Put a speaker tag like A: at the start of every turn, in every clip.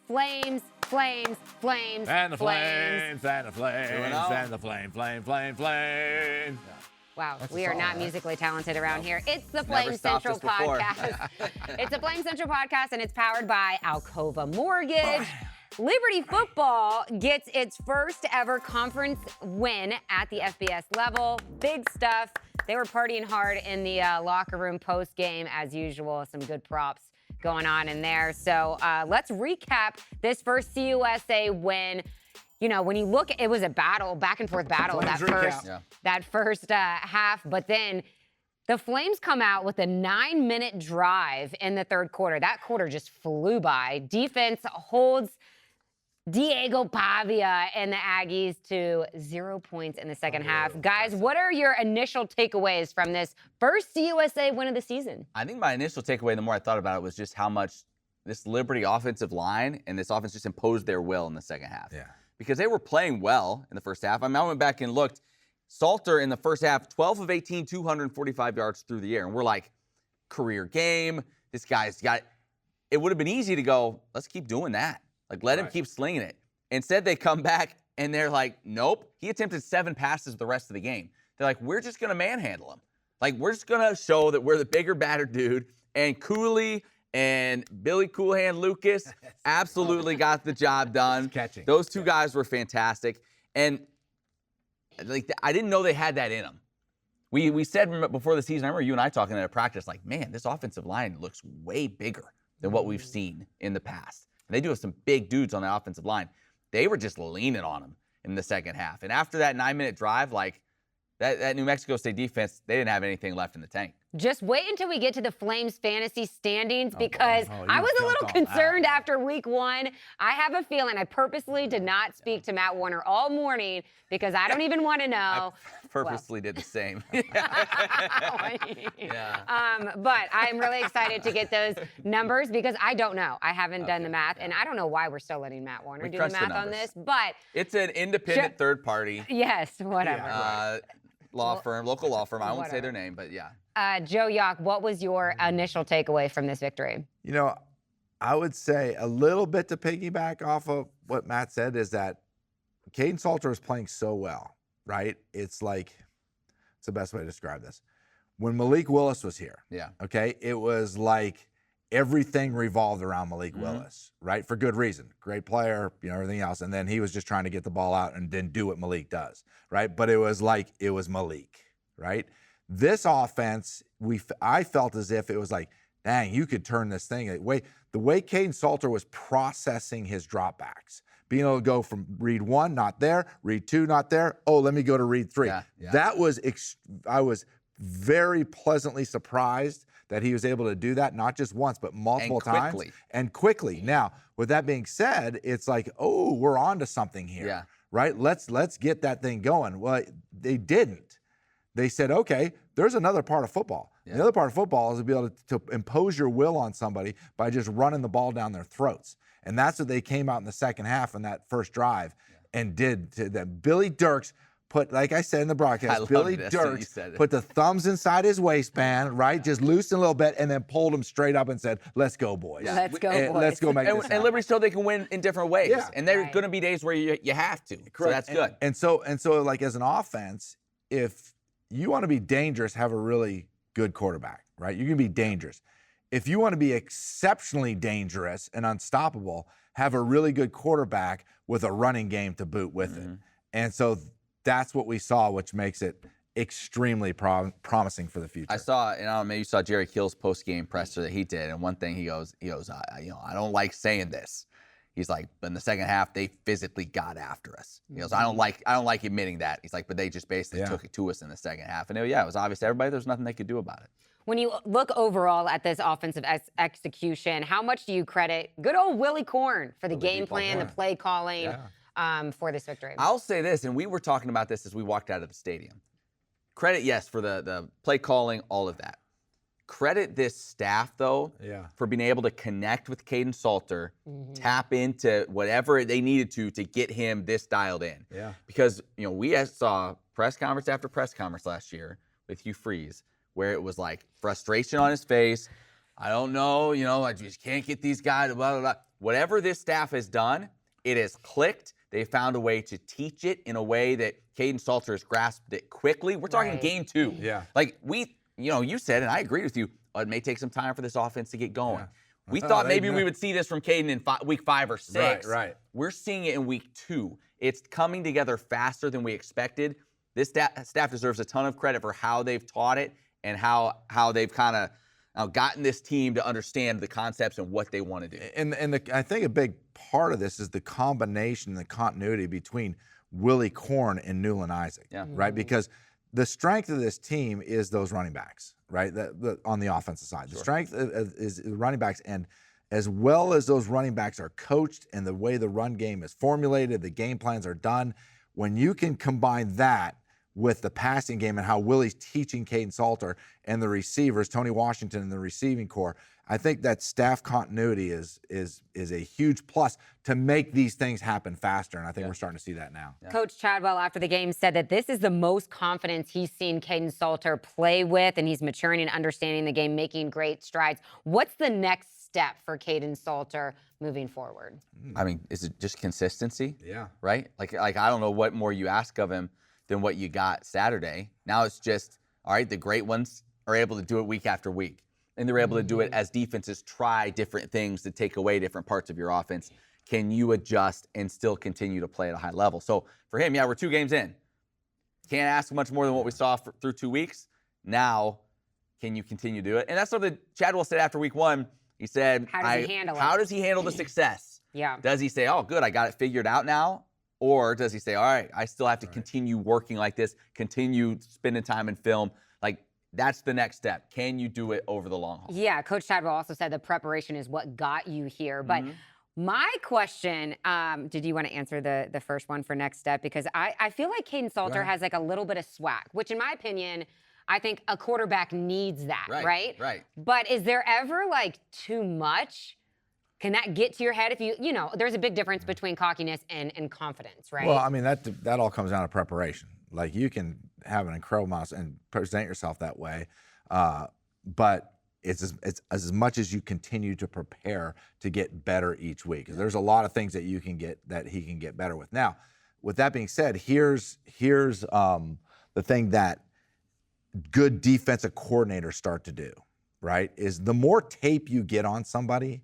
A: Flames, flames, flames,
B: And the
A: flames.
B: flames, and the flames, and the flame.
A: Wow,
B: That's a
A: we are
B: song,
A: not
B: right?
A: musically talented around here. It's the
C: Never
A: Flame
C: stopped
A: Central
C: us before.
A: podcast. It's the Flame Central podcast, and it's powered by Alcova Mortgage. Liberty football gets its first ever conference win at the FBS level. Big stuff. They were partying hard in the locker room post game as usual. Some good props going on in there. So let's recap this first CUSA win. You know, when you look, it was a battle, back and forth battle that first half. But then the Flames come out with a 9-minute drive in the third quarter. That quarter just flew by. Defense holds Diego Pavia and the Aggies to 0 points in the second half. Guys, what are your initial takeaways from this first CUSA win of the season?
C: I think my initial takeaway, the more I thought about it, was just how much this Liberty offensive line and this offense just imposed their will in the second half.
B: Yeah.
C: Because they were playing well in the first half. I mean, I went back and looked. Salter in the first half, 12 of 18, 245 yards through the air. And we're like, career game. This guy's got – it would have been easy to go, let's keep doing that. Like, let him keep slinging it. Instead, they come back, and they're like, nope. He attempted 7 passes the rest of the game. They're like, we're just going to manhandle him. Like, we're just going to show that we're the bigger, badder dude. And Cooley and Billy Coolhand Lucas absolutely got the job done.
B: Catching.
C: Those two guys were fantastic. And like, I didn't know they had that in them. We said before the season, I remember you and I talking at a practice, like, man, this offensive line looks way bigger than what we've seen in the past. And they do have some big dudes on the offensive line. They were just leaning on them in the second half. And after that 9-minute drive, like, that New Mexico State defense, they didn't have anything left in the tank.
A: Just wait until we get to the Flames fantasy standings because I was a little
B: jumped on
A: concerned
B: that.
A: after week 1. I have a feeling I purposely did not speak to Matt Warner all morning because I don't even want to know.
C: I purposely did the same.
A: But I'm really excited to get those numbers because I don't know. I haven't done the math, and I don't know why we're still letting Matt Warner do the math on this. But
C: it's an independent third party.
A: Yes, whatever.
C: Local law firm. I won't say their name, but yeah.
A: Joe Yock, what was your initial takeaway from this victory?
B: You know, I would say a little bit to piggyback off of what Matt said is that Kaden Salter is playing so well, right? It's like, it's the best way to describe this. When Malik Willis was here, okay, it was like everything revolved around Malik Willis, right? For good reason. Great player, you know, everything else. And then he was just trying to get the ball out and then do what Malik does, right? But it was like, it was Malik, right? This offense, I felt as if it was like, dang, you could turn this thing. The way Kaden Salter was processing his dropbacks, being able to go from read 1, not there, read 2, not there. Oh, let me go to read 3. That was, I was very pleasantly surprised that he was able to do that, not just once, but multiple times. And quickly. Now, with that being said, it's like, oh, we're on to something here, right? Let's get that thing going. Well, they didn't. They said, okay, there's another part of football. The other part of football is to be able to impose your will on somebody by just running the ball down their throats. And that's what they came out in the second half in that first drive and did to them. Billy Dirks put, like I said in the broadcast, Billy Dirks put the thumbs inside his waistband, right? Just loosened a little bit and then pulled him straight up and said, let's go, boys.
A: Let's go, boys.
B: Let's go make this happen.
C: And Liberty showed they can win in different ways. And there's going to be days where you have to. So that's good.
B: And so like as an offense, if you want to be dangerous, have a really good quarterback, right? You can be dangerous. If you want to be exceptionally dangerous and unstoppable, have a really good quarterback with a running game to boot with it. And so that's what we saw, which makes it extremely promising for the future.
C: I saw, and I don't know, maybe you saw Jerry Kill's post-game presser that he did, and one thing he goes, I don't like saying this. He's like, but in the second half, they physically got after us. He goes, I don't like admitting that. He's like, but they just basically took it to us in the second half. And it was obvious to everybody there's nothing they could do about it.
A: When you look overall at this offensive execution, how much do you credit good old Willie Korn for the game plan, the play calling for this victory?
C: I'll say this, and we were talking about this as we walked out of the stadium. Credit, yes, for the play calling, all of that. Credit this staff, though, for being able to connect with Kaden Salter, tap into whatever they needed to get him this dialed in. Because, we saw press conference after press conference last year with Hugh Freeze, where it was like frustration on his face. I don't know, I just can't get these guys, blah, blah, blah. whatever this staff has done, it has clicked. They found a way to teach it in a way that Kaden Salters grasped it quickly. We're talking game 2.
B: Yeah.
C: Like you said, and I agreed with you, it may take some time for this offense to get going.
B: Yeah.
C: We thought maybe we would see this from Kaden in week 5 or 6.
B: Right.
C: We're seeing it in week 2. It's coming together faster than we expected. This staff deserves a ton of credit for how they've taught it and how they've kind of gotten this team to understand the concepts and what they want to do.
B: And I think a big part of this is the combination, the continuity between Willie Korn and Newland Isaac, right? Because the strength of this team is those running backs, right? On the offensive side. The strength is the running backs, and as well as those running backs are coached and the way the run game is formulated, the game plans are done, when you can combine that with the passing game and how Willie's teaching Kaden Salter and the receivers, Tony Washington and the receiving core, I think that staff continuity is a huge plus to make these things happen faster, and I think we're starting to see that now.
A: Yeah. Coach Chadwell, after the game, said that this is the most confidence he's seen Kaden Salter play with, and he's maturing and understanding the game, making great strides. What's the next step for Kaden Salter moving forward?
C: I mean, is it just consistency?
B: Yeah.
C: Right? Like I don't know what more you ask of him than what you got Saturday. Now it's just, all right, the great ones are able to do it week after week. And they're able to do it as defenses try different things to take away different parts of your offense. Can you adjust and still continue to play at a high level? So for him, we're 2 games in. Can't ask much more than what we saw through 2 weeks. Now, can you continue to do it? And that's something Chadwell said after week 1. He said,
A: how does he handle it?
C: How does he handle the success?
A: Yeah.
C: Does he say, oh, good, I got it figured out now? Or does he say, all right, I still have to continue working like this, continue spending time in film? Like, that's the next step. Can you do it over the long haul? Yeah,
A: Coach Chadwell also said the preparation is what got you here. But my question, did you want to answer the first one for next step? Because I feel like Kaden Salter has like a little bit of swag, which in my opinion, I think a quarterback needs that, right?
C: Right.
A: But is there ever like too much? Can that get to your head if there's a big difference between cockiness and confidence, right?
B: Well, I mean, that all comes down to preparation. Like, you can have an incredible mouse and present yourself that way, but it's as much as you continue to prepare to get better each week. Because there's a lot of things that he can get better with. Now, with that being said, here's the thing that good defensive coordinators start to do, right? Is the more tape you get on somebody,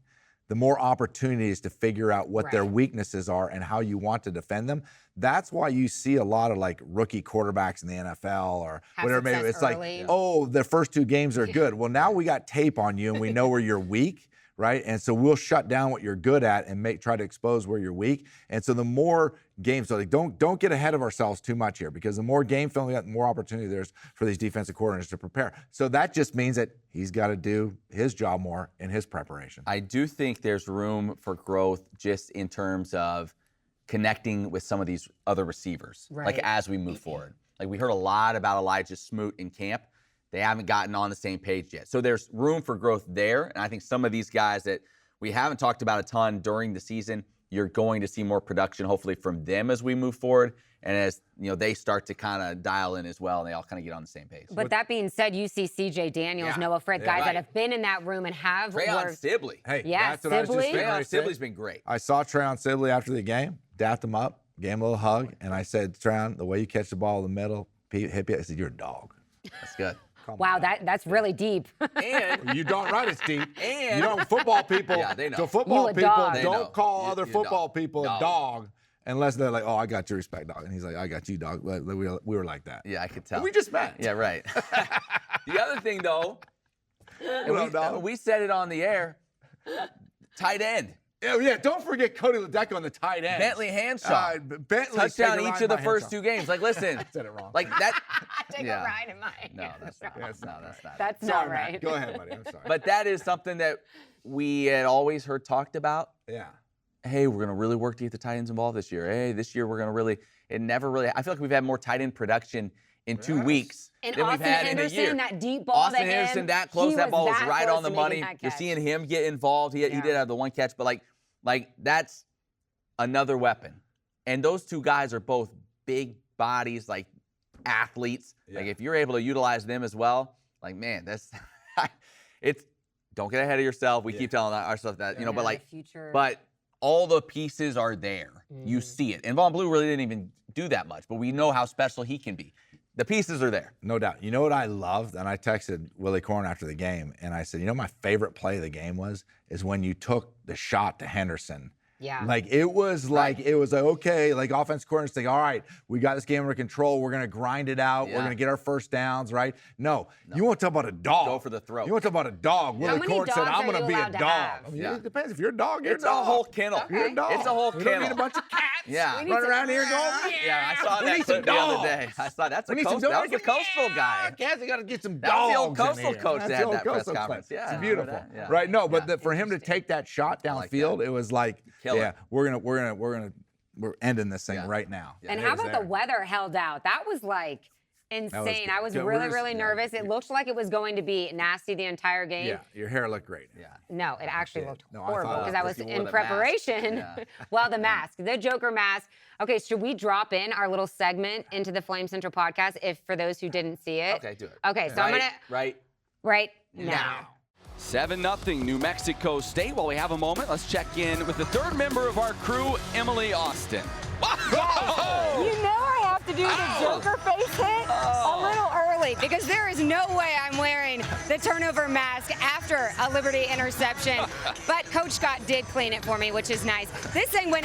B: the more opportunities to figure out what their weaknesses are and how you want to defend them. That's why you see a lot of like rookie quarterbacks in the NFL or whatever. Maybe it's
A: early.
B: like, oh, the first 2 games are good. Well, now we got tape on you and we know where you're weak, right? And so we'll shut down what you're good at and try to expose where you're weak. And so the more games, so like don't get ahead of ourselves too much here, because the more game film we got, the more opportunity there's for these defensive coordinators to prepare. So that just means that he's got to do his job more in his preparation.
C: I do think there's room for growth just in terms of connecting with some of these other receivers, like as we move forward. Like, we heard a lot about Elijah Smoot in camp. They haven't gotten on the same page yet. So there's room for growth there. And I think some of these guys that we haven't talked about a ton during the season, you're going to see more production, hopefully, from them as we move forward. And as they start to kind of dial in as well, and they all kind of get on the same page.
A: But that being said, you see C.J. Daniels, Noah Fred, guys that have been in that room and have
C: Treyon Sibley.
B: Hey,
A: that's
B: what I was just
A: Sibley.
C: Treyon Sibley's been great.
B: I saw Treyon Sibley after the game, dapped him up, gave him a little hug, and I said, Treyon, the way you catch the ball in the middle, hip, I said, you're a dog.
C: That's good.
A: Wow, that's really deep.
C: And
B: you don't right, it's deep. And football people,
C: they know.
B: to football
A: You a
B: people,
A: dog.
B: don't call other
C: You're
B: football
C: dog.
B: people a dog unless they're like, oh, I got your respect, dog. And he's like, I got you, dog. We were like that.
C: Yeah, I could tell.
B: And we just met.
C: Yeah, right. The other thing, though, we said it on the air, tight end.
B: Yeah, don't forget Cody Ledecky on the tight end.
C: Bentley Hanshaw.
B: Bentley
C: touchdown each of the first 2 games. Like, listen.
B: I said it wrong.
C: Like that.
A: Take a ride in mine.
C: No, that's not. That's not.
A: That's
B: sorry,
A: not right.
B: Matt. Go ahead, buddy. I'm sorry.
C: But that is something that we had always heard talked about.
B: Yeah.
C: Hey, we're going to really work to get the tight ends involved this year. Hey, this year we're going to really. It never really. I feel like we've had more tight end production in 2 weeks
A: and
C: than
A: Austin
C: we've had
A: Henderson,
C: in a year.
A: that deep ball
C: Austin
A: to him,
C: Henderson, that close. That ball was right on the money. You're
A: catch.
C: seeing him get involved. He did have the one catch, but like that's another weapon. And those 2 guys are both big bodies, like athletes.
B: Yeah.
C: Like, if you're able to utilize them as well, like, man, it's don't get ahead of yourself. We keep telling ourselves that, but
A: future.
C: but all the pieces are there. You see it. And Von Blue really didn't even do that much, but we know how special he can be. The pieces are there.
B: No doubt. You know what I loved? And I texted Willie Corn after the game, and I said, you know my favorite play of the game is when you took the shot to Henderson.
A: Yeah.
B: Like, it was like, okay, like offense coordinators think, all right, we got this game under control. We're going to grind it out.
C: Yeah.
B: We're going to get our first downs, right? No. You want to talk about a dog.
C: Go for the throat.
B: You want to talk about a dog.
A: How
B: Willie
A: many
B: Corn said,
A: dogs
B: I'm
A: are
B: going to
A: you
B: be a
A: allowed to
B: dog.
A: have?
B: I mean,
C: Yeah.
B: it depends. If you're a dog, you're
C: It's
B: a dog.
C: a whole kennel.
B: You're a dog.
C: It's a whole
B: We
C: kennel.
B: don't need a bunch of cats.
C: Yeah.
B: Running around here going,
C: Yeah, I saw
B: we
C: that
B: need some
C: clip the other
B: dogs.
C: day. I saw that was a
B: dogs.
C: coastal guy.
B: Cats, we got to get some
C: That was
B: dogs.
C: the old
B: in
C: coastal
B: here.
C: coach
B: That's
C: that
B: the
C: had
B: old
C: that press
B: coastal
C: conference.
B: clip.
C: Yeah,
B: It's
C: I
B: beautiful.
C: remember that. Yeah.
B: Right? No, but
C: Yeah.
B: for him to take that shot
C: like
B: downfield,
C: that.
B: it was like,
C: Kill
B: yeah,
C: it.
B: we're ending this thing
C: Yeah.
B: right now.
C: Yeah.
A: And
B: It
A: how
B: was
A: about
B: there.
A: the weather held out? That was like insane. I was
B: good.
A: really, really nervous.
B: Yeah.
A: It looked like it was going to be nasty the entire game.
B: Yeah, your hair looked great.
C: Yeah.
A: No, it actually looked
B: No, I
A: horrible
B: thought
A: because I was
C: you wore
A: in
C: the
A: preparation.
C: mask. Yeah.
A: Well, the mask, the Joker mask. Okay, should we drop in our little segment into the Flame Central podcast if for those who didn't see it?
C: Okay, do it.
A: Okay, so I'm gonna right now.
C: Now.
D: 7-0 New Mexico State. While we have a moment, let's check in with the third member of our crew, Emily Austin.
E: You know I have to do the Joker face hit a little early because there is no way I'm wearing the turnover mask after a Liberty interception. But Coach Scott did clean it for me, which is nice. This thing went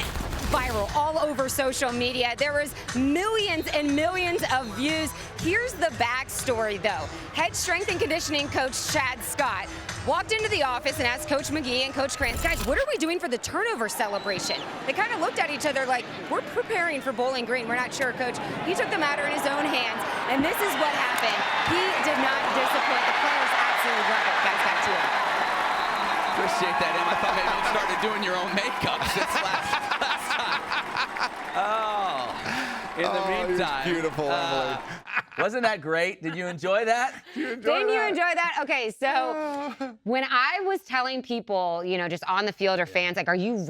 E: viral all over social media. There was millions and millions of views. Here's the backstory, though. Head strength and conditioning coach Chad Scott walked into the office and asked Coach McGee and Coach Krantz, guys, what are we doing for the turnover celebration? They kind of looked at each other like, we're preparing for Bowling Green. We're not sure, Coach. He took the matter in his own hands, and this is what happened. He did not disappoint. The players absolutely love it. Guys, back to you.
D: Appreciate that, Em. I thought maybe you started doing your own makeup since last time. Oh, in the meantime.
B: Beautiful, Emily.
C: Wasn't that great? Did you enjoy that?
A: Didn't you enjoy that? Okay, so when I was telling people, you know, just on the field or fans, like, are you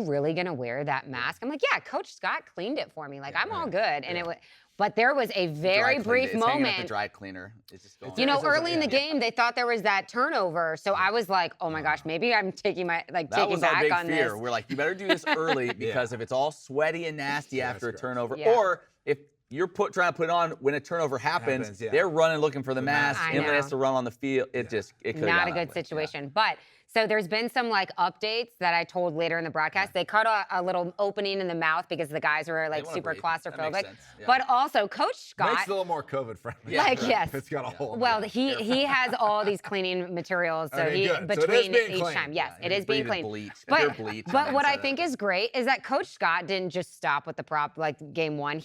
A: really gonna wear that mask? I'm like, yeah, Coach Scott cleaned it for me. Like, I'm all good. And it was, but there was a very brief
C: It's hanging at
A: moment.
C: the dry cleaner. It's just going.
A: You know, early in the game, they thought there was that turnover. So I was like, oh my gosh, maybe I'm taking
C: That
A: taking
C: was our
A: back
C: big
A: on
C: fear.
A: this.
C: We're like, you better do this early because if it's all sweaty and nasty after a
B: gross.
C: turnover,
A: Yeah.
C: or if you're trying to put it on when a turnover happens,
B: yeah.
C: they're running looking for the mask.
A: mask. I
C: Emily
A: know.
C: has to run on the field. It could
A: Not a good situation. But so there's been some like updates that I told later in the broadcast. They cut a little opening in the mouth because the guys were like
C: wanna
A: super
C: breathe. That makes
A: claustrophobic.
C: sense. Yeah.
A: But also Coach Scott.
B: Makes it a little more COVID friendly.
C: Yeah.
A: Like, yes.
B: It's got a hole.
A: Well, he has all these cleaning materials, so
B: Okay,
A: he
B: good. So it is
A: between
B: being
A: each
B: cleaned.
A: time. Yes,
C: Yeah,
A: it
C: he's
A: is being
C: breathing
A: cleaned.
C: bleach, pure
A: But
C: bleach
A: but
C: on
A: what
C: the
A: I
C: inside
A: think
C: of it.
A: is great is that Coach Scott didn't just stop with the prop like game one.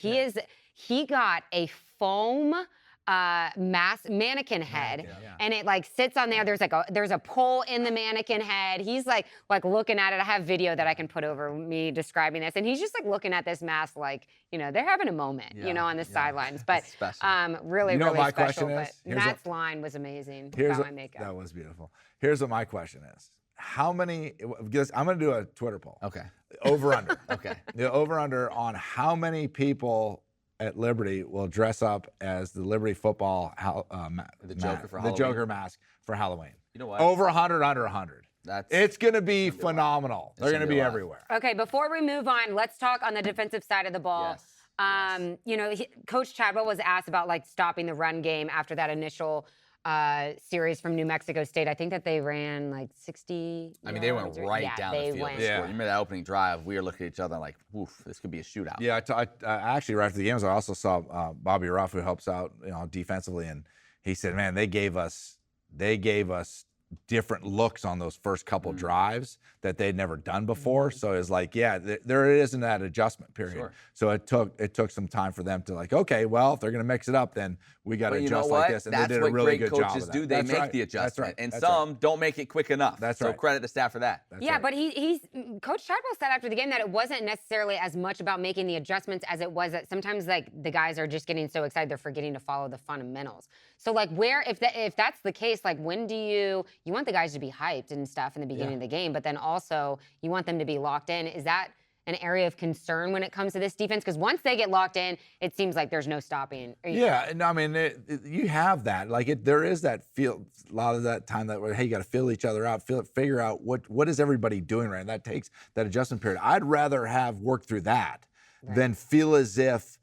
A: He got a foam mannequin head, and it like sits on there. There's a pole in the mannequin head. He's like looking at it. I have video that I can put over me describing this, and he's just like looking at this mask like, you know, they're having a moment, you know, on the sidelines. But
C: It's special.
A: really,
B: You know what
A: really
B: my
A: special.
B: question
A: But
B: is? Here's
A: Matt's line was amazing
B: Here's
A: about my makeup.
B: that was beautiful. Here's what my question is. How many, because I'm going to do a Twitter poll.
C: Okay.
B: Over under.
C: Okay.
B: The over under on how many people at Liberty will dress up as the Liberty football
C: The Joker for
B: the
C: Halloween?
B: Joker mask for Halloween.
C: You know what?
B: Over 100, under 100. It's going to be phenomenal. They're going to
C: gonna be
B: be
C: a lot.
B: everywhere.
A: Okay, before we move on, let's talk on the defensive side of the ball.
C: Yes.
A: You know, Coach Chadwell was asked about like stopping the run game after that initial series from New Mexico State. I think that they ran like 60.
C: I mean, they went
A: yards or-
C: right
A: yeah,
C: down
A: they
C: the field.
A: went.
C: And scored. You remember that opening drive? We were looking at each other like, "Oof, this could be a shootout."
B: Yeah, I actually right after the games, I also saw Bobby Ruff, who helps out, you know, defensively, and he said, "Man, they gave us different looks on those first couple drives that they'd never done before." So it's like, yeah, there isn't that adjustment period.
C: Sure.
B: So it took some time for them to like, okay, well, if they're going to mix it up, then we got to
C: But you know
B: adjust
C: what?
B: like this. And
C: That's
B: they did
C: what
B: a really
C: great
B: good job
C: coaches
B: of that.
C: do. They
B: That's
C: make
B: right.
C: the
B: That's
C: adjustment,
B: right.
C: and
B: That's
C: some
B: right.
C: don't make it quick enough.
B: That's
C: so
B: right.
C: credit the staff for that.
B: That's
A: Yeah,
B: right.
A: but Coach Chadwell said after the game that it wasn't necessarily as much about making the adjustments as it was that sometimes like the guys are just getting so excited they're forgetting to follow the fundamentals. So like if that's the case, like when do you want the guys to be hyped and stuff in the beginning of the game, but then also you want them to be locked in. Is that an area of concern when it comes to this defense? Because once they get locked in, it seems like there's no stopping.
B: Yeah, and I mean, you have that. Like, there is that feel, a lot of that time that, hey, you got to feel each other out, figure out what is everybody doing right. And that takes that adjustment period. I'd rather have worked through that than feel as if,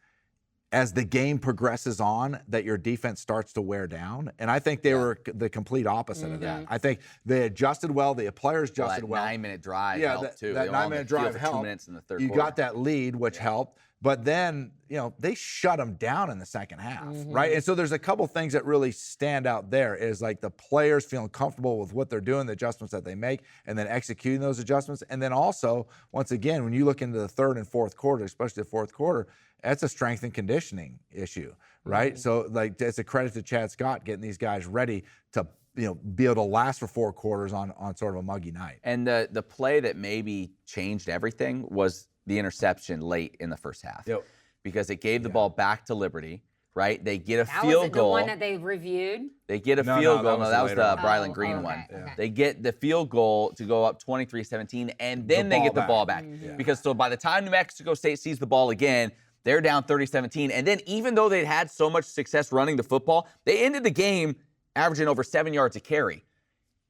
B: as the game progresses on, that your defense starts to wear down. And I think they were the complete opposite of that. I think they adjusted well. The players adjusted well.
C: 9-minute drive helped too.
B: That 9-minute drive helped.
C: 2 minutes in the third
B: you
C: quarter.
B: got that lead, which helped. But then, they shut them down in the second half, right? And so there's a couple things that really stand out there is like the players feeling comfortable with what they're doing, the adjustments that they make, and then executing those adjustments. And then also, once again, when you look into the third and fourth quarter, especially the fourth quarter, that's a strength and conditioning issue, right? So, like, it's a credit to Chad Scott getting these guys ready to, be able to last for 4 quarters on sort of a muggy night.
C: And the play that maybe changed everything was the interception late in the first half.
B: Yep.
C: Because it gave the ball back to Liberty, right? They get a
A: That
C: field
A: was
C: goal.
A: The one that they reviewed?
C: They get a
B: No,
C: field goal.
B: that was
C: No, that was
B: later
C: the
B: one.
C: Brylan Green one.
A: Okay.
C: They get the field goal to go up 23-17, and then they
B: ball
C: get the
B: back.
C: ball back. Because so by the time New Mexico State sees the ball again, they're down 30-17. And then even though they'd had so much success running the football, they ended the game averaging over 7 yards a carry.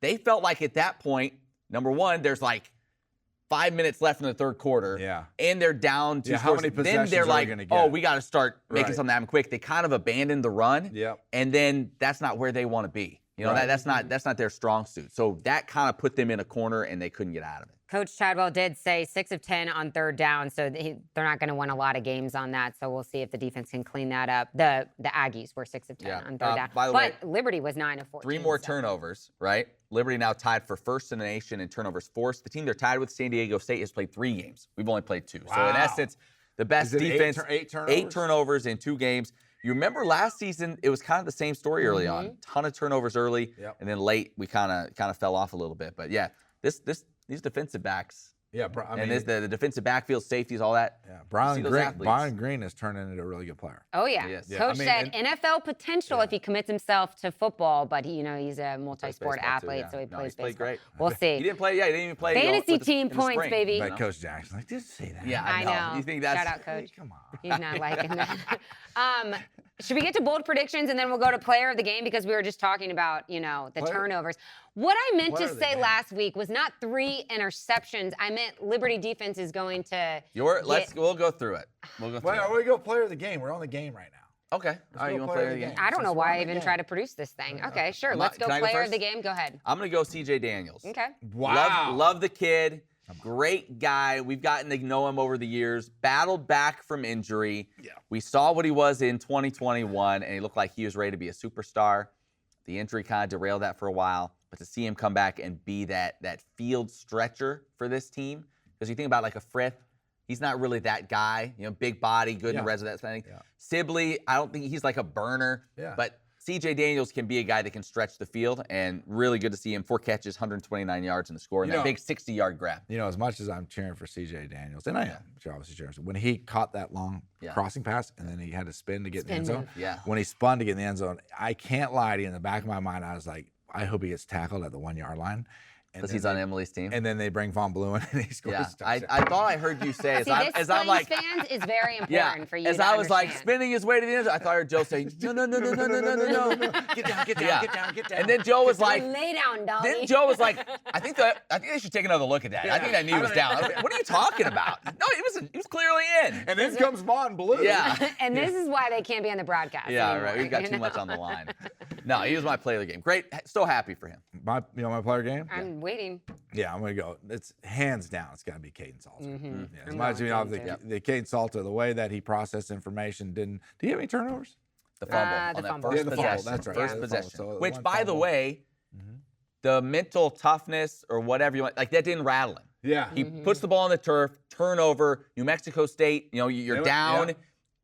C: They felt like at that point, number one, there's like 5 minutes left in the third quarter.
B: Yeah.
C: And they're down 2
B: Yeah,
C: scores.
B: how many
C: Then
B: possessions
C: they're
B: are they
C: like,
B: gonna
C: oh,
B: get?
C: we got to start making
B: Right.
C: something happen quick. They kind of abandoned the run.
B: Yep.
C: And then that's not where they want to be.
B: Right.
C: That's not their strong suit. So that kind of put them in a corner and they couldn't get out of it.
A: Coach Chadwell did say 6 of 10 on third down, so they're not going to win a lot of games on that. So we'll see if the defense can clean that up. The Aggies were 6 of 10 on third down.
C: By the
A: but
C: way,
A: Liberty was 9 of 14.
C: 3 more
A: so.
C: turnovers, right? Liberty now tied for first in the nation in turnovers forced. The team they're tied with, San Diego State, has played 3 games. We've only played 2. So in
B: Wow.
C: essence, the best
B: Is it
C: defense.
B: 8 turnovers?
C: 8 turnovers in 2 games. You remember last season, it was kind of the same story early on. Ton of turnovers early, and then late we kind of fell off a little bit. But yeah, these defensive backs.
B: Yeah,
C: the defensive backfield, safeties, all that.
B: Yeah,
C: See those athletes.
B: Brian Green has turned into a really good player.
A: Oh, yeah.
C: Yes.
A: Coach
B: Yeah,
A: said NFL potential if he commits himself to football, but he's a multi-sport
C: baseball, too,
A: athlete,
C: yeah.
A: so he
C: No,
A: plays
C: he's played
A: baseball.
C: great.
A: We'll see.
C: He didn't play. Yeah, he didn't even play.
A: Fantasy
C: in
A: team
C: the
A: points,
C: spring,
A: baby.
B: But Coach Jackson, like, just say that.
C: Yeah,
A: I know.
C: You think that's
A: Shout out, Coach.
B: Come on.
A: He's not liking that. Should we get to bold predictions and then we'll go to player of the game because we were just talking about, the turnovers. What I meant to say last week was not 3 interceptions. I meant Liberty defense is going to
C: We'll go through it. We'll go through
B: Well,
C: it.
B: we go player of the game. We're on the game right now.
C: Okay. All right,
B: go
C: you want
B: player
C: player
B: of the
C: again?
B: game.
A: I don't know
B: Since we're
A: why
B: on
A: I
B: the
A: even
B: game.
A: tried to produce this thing. Okay, sure. Let's go
C: Can I go
A: player of
C: first?
A: the game. Go ahead.
C: I'm going to go CJ Daniels.
A: Okay.
B: Wow.
C: Love the kid. Great guy. We've gotten to know him over the years. Battled back from injury.
B: Yeah.
C: We saw what he was in 2021, and he looked like he was ready to be a superstar. The injury kind of derailed that for a while. But to see him come back and be that field stretcher for this team, because you think about like a Frith, he's not really that guy. Big body, good in the red zone, that thing.
B: Yeah.
C: Sibley, I don't think he's like a burner.
B: Yeah.
C: But CJ Daniels can be a guy that can stretch the field, and really good to see him. 4 catches, 129 yards in the score, and that big 60-yard grab.
B: As much as I'm cheering for CJ Daniels, and I am obviously cheering, when he caught that long crossing pass and then he had to spin to get in the end zone.
C: Yeah.
B: When he spun to get in the end zone, I can't lie to you, in the back of my mind, I was like, I hope he gets tackled at the 1-yard line.
C: Because he's on Emily's team.
B: And then they bring Von Blumen and he scores.
C: Yeah,
B: a touchdown.
C: I thought I heard you say
A: See, this
C: as I'm like
A: fans is very important for you
C: as
A: to
C: I was like
A: understand.
C: spinning his way to the end zone, I thought I heard Joe say no.
B: Get down, get down.
C: And then Joe was like,
A: Lay down, Dolly.
C: then Joe was like, I think they should take another look at that. I think that knee was down. What are you talking about? No, he was clearly in.
B: And then comes Von Blue.
C: Yeah.
A: And this is why they can't be on the broadcast.
C: Yeah,
A: anymore,
C: right. We've got too much on the line. No, he was my player of the game. Great. So happy for him.
B: My player game?
A: I'm waiting.
B: Yeah, I'm going to go. It's hands down. It's got to be Kaden Salter.
A: Mm-hmm.
B: Yeah, as much as the Kaden Salter, the way that he processed information didn't. Do you have any turnovers?
C: The fumble
A: The
C: on that
A: fumble.
C: first
B: Yeah, the fumble,
C: possession.
B: that's right.
C: First
B: Yeah, the
C: possession.
B: fumble. So
C: Which,
B: one
C: by the
B: fumble.
C: way, the mental toughness or whatever you want, like that didn't rattle him.
B: Yeah.
C: He puts the ball on the turf, turnover, New Mexico State, you're down,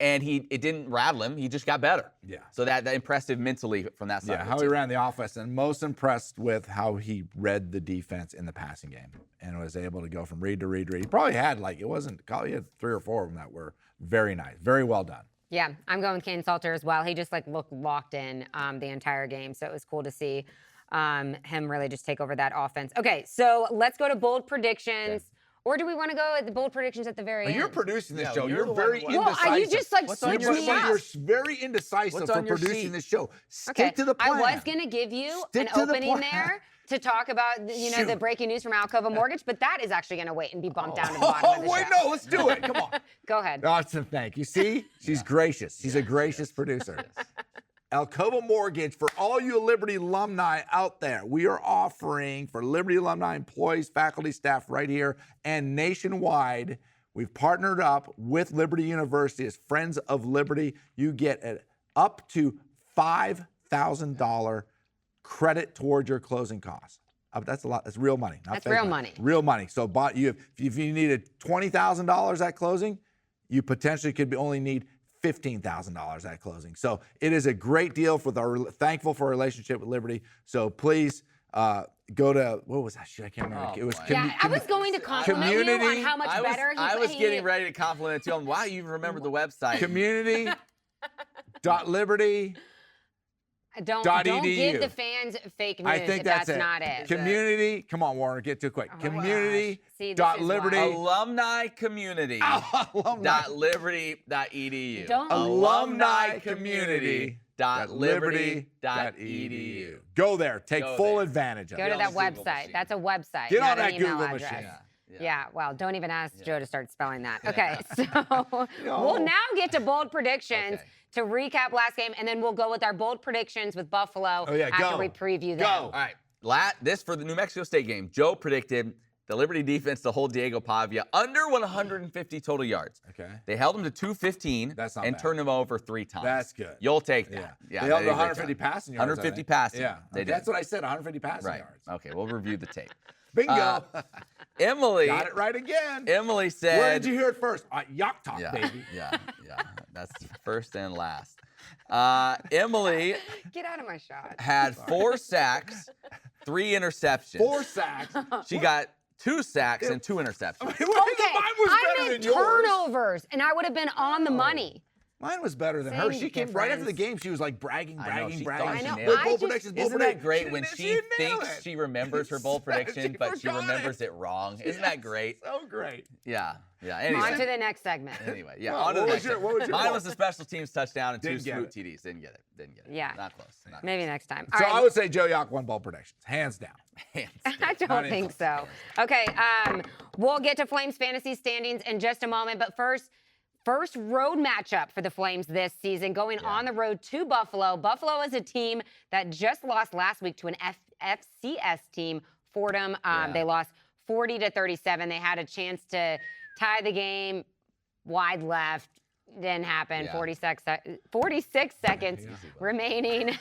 C: and it didn't rattle him. He just got better.
B: Yeah.
C: So that impressive mentally from that side.
B: Yeah,
C: of the
B: how he
C: team.
B: ran the offense, and most impressed with how he read the defense in the passing game and was able to go from read to read to read. He probably had he had 3 or 4 of them that were very nice, very well done.
A: Yeah, I'm going with Kaden Salter as well. He just looked locked in the entire game, so it was cool to see him really just take over that offense. Okay, so let's go to bold predictions. Or do we want to go at the bold predictions at the very end?
B: You're producing this
C: Yeah,
B: show.
C: you're
B: You're
C: the
B: very
C: one-
A: Well,
B: indecisive.
A: you just like
C: What's on
A: switched
C: your
A: me
C: sheet?
A: up.
B: You're very indecisive
C: What's
B: for
C: on your
B: producing
C: sheet?
B: this show. Stick
A: Okay,
B: to the plan.
A: I was going to give you
B: Stick
A: an
B: to the
A: opening
B: plan.
A: there to talk about, the
B: Shoot.
A: breaking news from Alcova Mortgage, but that is actually going to wait and be bumped down to the bottom of the
B: wait,
A: show.
B: no, let's do it. Come on.
A: Go ahead.
B: Austin, thank you. See, she's gracious. She's a gracious producer. Alcova Mortgage, for all you Liberty alumni out there, we are offering for Liberty alumni employees, faculty, staff right here and nationwide. We've partnered up with Liberty University as Friends of Liberty. You get an up to $5,000 credit towards your closing costs. That's a lot. That's real money. Not
A: That's
B: fake
A: real money.
B: Real money. So, if you needed $20,000 at closing, you potentially could only need $15,000 at closing. So it is a great deal. Thankful for our relationship with Liberty. So please go to, what was that shit? I can't remember.
C: Oh,
B: It was
C: boy.
A: I was going to compliment you on
B: Community-
A: how much better he
C: I was getting ready to compliment you on wow, you remembered the website.
B: community.liberty.
A: Don't
B: .edu.
A: give the fans fake news
B: I think
A: if
B: that's
A: that's
B: it.
A: not it.
B: Community. Come on, Warner, get to it quick.
A: Oh,
B: Community.
A: gosh. See, this
B: dot
A: is
B: liberty.
A: why.
C: Alumni community.
B: Alumni.
C: Dot liberty.edu.
A: Don't-
C: Alumni community. Dot liberty.edu.
B: Go there. Take
C: Go
B: full
C: there.
B: advantage of
A: Go
B: it.
A: to
C: on
A: that
C: the Google
A: website.
C: machine.
A: That's a website,
B: Get
A: not
B: on that
A: an email
B: Google
A: address.
B: machine.
A: Yeah, well, don't even ask Joe to start spelling that. Okay, so we'll now get to bold predictions
C: Okay.
A: to recap last game, and then we'll go with our bold predictions with Buffalo after
B: go.
A: we preview them.
B: Go.
C: All right. This for the New Mexico State game. Joe predicted the Liberty defense to hold Diego Pavia under 150 total yards.
B: Okay.
C: They held him to 215
B: That's not
C: and
B: bad.
C: turned him over 3 times.
B: That's good.
C: You'll take that.
B: Yeah. They held
C: did a great
B: 150
C: job.
B: passing yards.
C: 150
B: I think.
C: passing.
B: Yeah.
C: They
B: That's
C: did.
B: what I said, 150 passing
C: Right.
B: yards.
C: Okay, we'll review the tape.
B: Bingo.
C: Emily.
B: Got it right again.
C: Emily said.
B: Where did you hear it first? Yacht Talk,
C: Yeah,
B: baby.
C: yeah. That's first and last. Emily
A: Get out of my shot.
C: had 4 sacks, 3 interceptions.
B: 4 sacks.
C: She got 2 sacks and 2 interceptions.
A: Okay,
B: Mine was
A: I
B: better
A: meant
B: than yours.
A: turnovers, and I would have been on the money.
B: Mine was better than her.
A: Same
B: She came right after the
A: difference.
B: game. She was like bragging.
C: I know, she thought
A: I
C: she
A: know.
C: nailed it.
A: I
B: Bold
A: just-
B: predictions, bold
C: Isn't that
B: predictions.
C: great when she
B: didn't nail
C: thinks
B: it.
C: she remembers her bold prediction,
B: She
C: but she
B: forgot
C: remembers it wrong? Isn't that great?
B: So great.
C: Yeah.
A: On to
C: Anyway,
A: the next segment.
C: yeah.
B: Well,
C: On to
B: what
C: the
B: was
C: next
B: your-
C: one.
B: what was your
C: Mine
B: bold?
C: was the special teams touchdown and 2
B: Didn't get
C: smooth
B: it.
C: TDs. Didn't get it.
A: Yeah.
C: Not close. Not
A: Maybe next time. All
B: So
A: right.
B: I would say Joe Yock won bold predictions, hands down.
C: close.
A: I don't think so. Okay, we'll get to Flames fantasy standings in just a moment, but first road matchup for the Flames this season, going on the road to Buffalo. Buffalo is a team that just lost last week to an FCS team, Fordham. They lost 40-37. They had a chance to tie the game, wide left. Didn't happen.
C: Yeah.
A: 46 seconds remaining.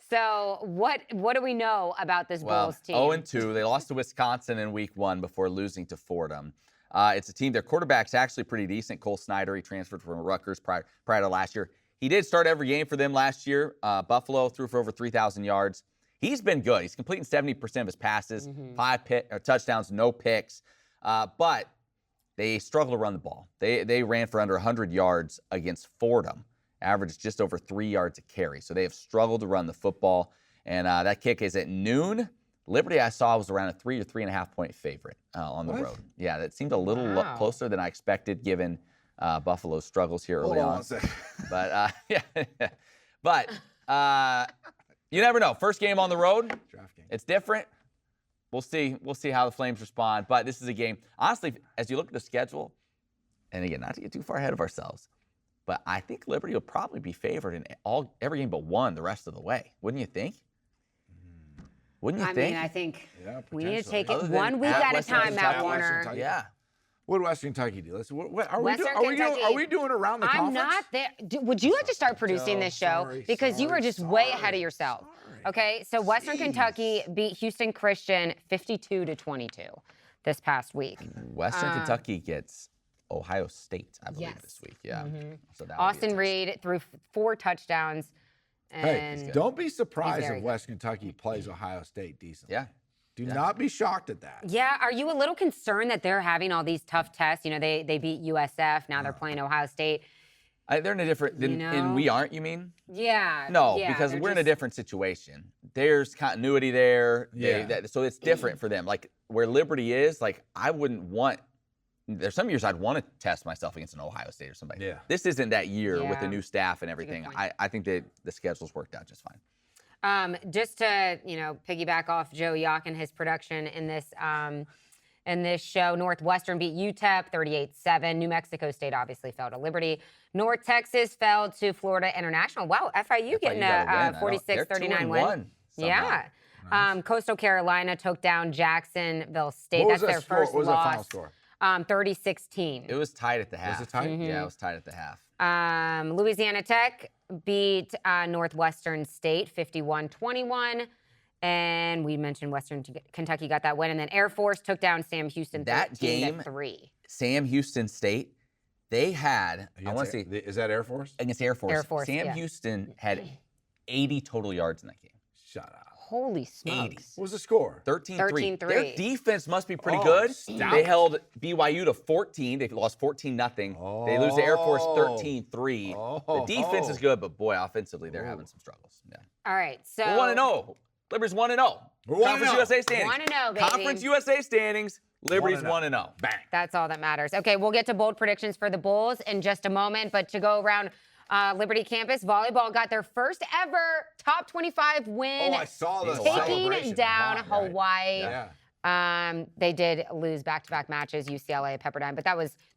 A: So what do we know about this
C: Well,
A: Bulls team?
C: 0-2. They lost to Wisconsin in week 1 before losing to Fordham. It's a team, their quarterback's actually pretty decent. Cole Snyder, he transferred from Rutgers prior to last year. He did start every game for them last year. Buffalo threw for over 3,000 yards. He's been good. He's completing 70% of his passes, 5 touchdowns, no picks. But they struggle to run the ball. They ran for under 100 yards against Fordham, averaged just over 3 yards a carry. So they have struggled to run the football. And that kick is at noon. Liberty, I saw, was around a 3 or 3.5 point favorite on the road. Yeah, that seemed a little closer than I expected given Buffalo's struggles here early on.
B: One second.
C: But but you never know. First game on the road,
B: Draft game.
C: it's different. We'll see how the Flames respond. But this is a game. Honestly, as you look at the schedule, and again, not to get too far ahead of ourselves, but I think Liberty will probably be favored in every game but one the rest of the way. Wouldn't you think? Wouldn't you
A: I
C: think?
A: mean, I think
B: Yeah,
A: we need to
B: potentially.
A: take
C: Other
A: it
C: than
A: 1 week
C: at
A: at a
C: Western
A: time, Matt
C: Kentucky.
A: Warner.
B: Kentucky.
C: Yeah.
B: What did Western Kentucky do? Are we
A: Western
B: doing?
A: Kentucky-
B: Are we doing around the
A: I'm
B: conference?
A: not there. Would you like to start producing this show?
B: Sorry,
A: Because you were just way ahead of yourself.
B: sorry.
A: Okay, so Western
B: Jeez.
A: Kentucky beat Houston Christian 52-22 this past week.
C: Western Kentucky gets Ohio State, I believe,
A: Yes.
C: this week. Yeah. So that would be a
A: Austin
C: test.
A: Reed threw 4 touchdowns.
B: Hey,
A: And
B: don't be surprised
A: very
B: if
A: good.
B: West Kentucky plays Ohio State decently.
C: Yeah.
B: Do not be shocked at that.
A: yeah, are you a little concerned that they're having all these tough tests? You know, they beat USF, now they're playing Ohio State.
C: They're in a different, and we aren't, you mean?
A: Yeah.
C: No,
A: yeah,
C: because
A: they're
C: we're in a
A: just-
C: different situation. There's continuity there.
B: Yeah.
C: So it's different for them. Like where Liberty is, like I wouldn't want, there's some years I'd want to test myself against an Ohio State or somebody.
B: Yeah.
C: This isn't that year with the
A: Yeah.
C: new staff and
A: That's a good
C: everything.
A: point.
C: I think that the schedule's worked out just fine.
A: Just to, piggyback off Joe Yock and his production in this show, Northwestern beat UTEP 38-7. New Mexico State obviously fell to Liberty. North Texas fell to Florida International. Wow, FIU getting a 46-39 win. Yeah.
B: Nice.
A: Coastal Carolina took down Jacksonville State.
B: What was
A: That's
B: that
A: their
B: score?
A: first
B: What was that final
A: loss.
B: score?
A: 30-16.
C: It was tied at the half.
B: Was it tied?
C: Yeah, it was tied at the half.
A: Louisiana Tech beat Northwestern State 51-21. And we mentioned Western Kentucky got that win. And then Air Force took down Sam Houston
C: That game,
A: 13-3.
C: Sam Houston State, they had, I want to say,
B: Is that Air Force?
C: against Air Force.
A: Air Force,
C: Sam
A: yeah.
C: Houston had 80 total yards in that game.
B: Shut up.
A: Holy smokes.
B: What was the score?
C: 13-3.
A: 13-3.
C: Their defense must be pretty
B: Oh,
C: good.
B: stout.
C: They held BYU to 14. They lost 14-0. They lose to Air Force 13-3.
B: Oh.
C: The defense is good, but boy, offensively, they're having some struggles. Yeah.
A: All right, so
C: We're 1-0. Liberty's 1-0.
B: We're 1-0.
C: Conference USA standings.
A: 1-0, baby.
C: Conference USA standings. Liberty's
B: 1-0.
C: 1-0.
B: Bang.
A: that's all that matters. Okay, we'll get to bold predictions for the Bulls in just a moment, but to go around Liberty campus, volleyball got their first ever top 25 win,
B: Oh, I saw the
A: taking
B: celebration.
A: down
B: Right.
A: Hawaii.
B: Yeah.
A: They did lose back-to-back matches, UCLA, Pepperdine, but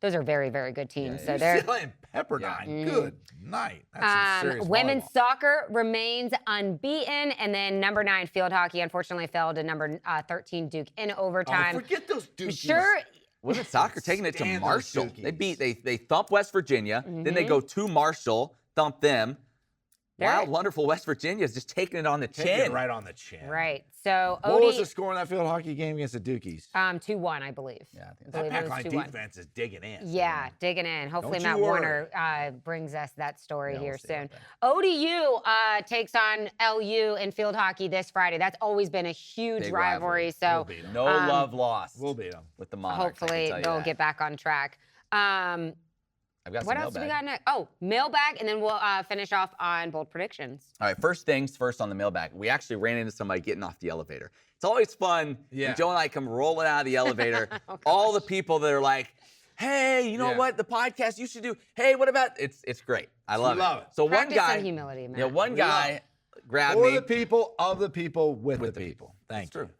A: those are very, very good teams. So they're
B: UCLA and Pepperdine. Good night. That's some serious
A: women's
B: volleyball.
A: soccer remains unbeaten, and then number 9 field hockey unfortunately fell to number 13 Duke in overtime.
B: Oh, forget those Dukies.
A: Sure.
C: Women's soccer taking it to
B: Stand those
C: Marshall.
B: Dukies.
C: They thump West Virginia. Then they go to Marshall, thump them.
A: They're-
C: Wild, wonderful West Virginia is just taking it on the
B: Taking
C: chin.
B: it right on the chin.
A: Right. So
B: What was
A: Odie,
B: the score in that field hockey game against the Dukies?
A: 2-1, I believe.
C: Yeah, I think
A: I
B: That
A: believe it was
B: backline
A: 2-1.
B: defense is digging in.
A: Yeah, digging in. Hopefully
B: Don't
A: Matt
B: you worry.
A: Warner brings us that story
C: Yeah,
A: here
C: we'll see
A: soon.
C: about
A: ODU takes on LU in field hockey this Friday. That's always been a huge
C: Big
A: rivalry.
C: rivalry.
A: So
B: We'll beat 'em.
C: No love lost
B: We'll beat them.
C: with the Monarchs. I can
A: hopefully
C: tell you
A: they'll
C: that.
A: get back on track.
C: I've got
A: What
C: some
A: else do we
C: mailbag.
A: got next? Oh, mailbag, and then we'll finish off on bold predictions.
C: All right, first things first on the mailbag. We actually ran into somebody getting off the elevator. It's always fun
B: Yeah.
C: when Joe and I come rolling out of the elevator. All the people that are like, hey, you know
B: Yeah.
C: what? The podcast you should do. Hey, what about it's great. I love
B: Love it.
C: So one
A: Practice
C: guy,
A: some humility, Matt.
C: yeah, one guy grabbed
B: For
C: me.
B: the people, of the people, with
C: With
B: the
C: the
B: people. Thank
C: It's
B: you.
C: true.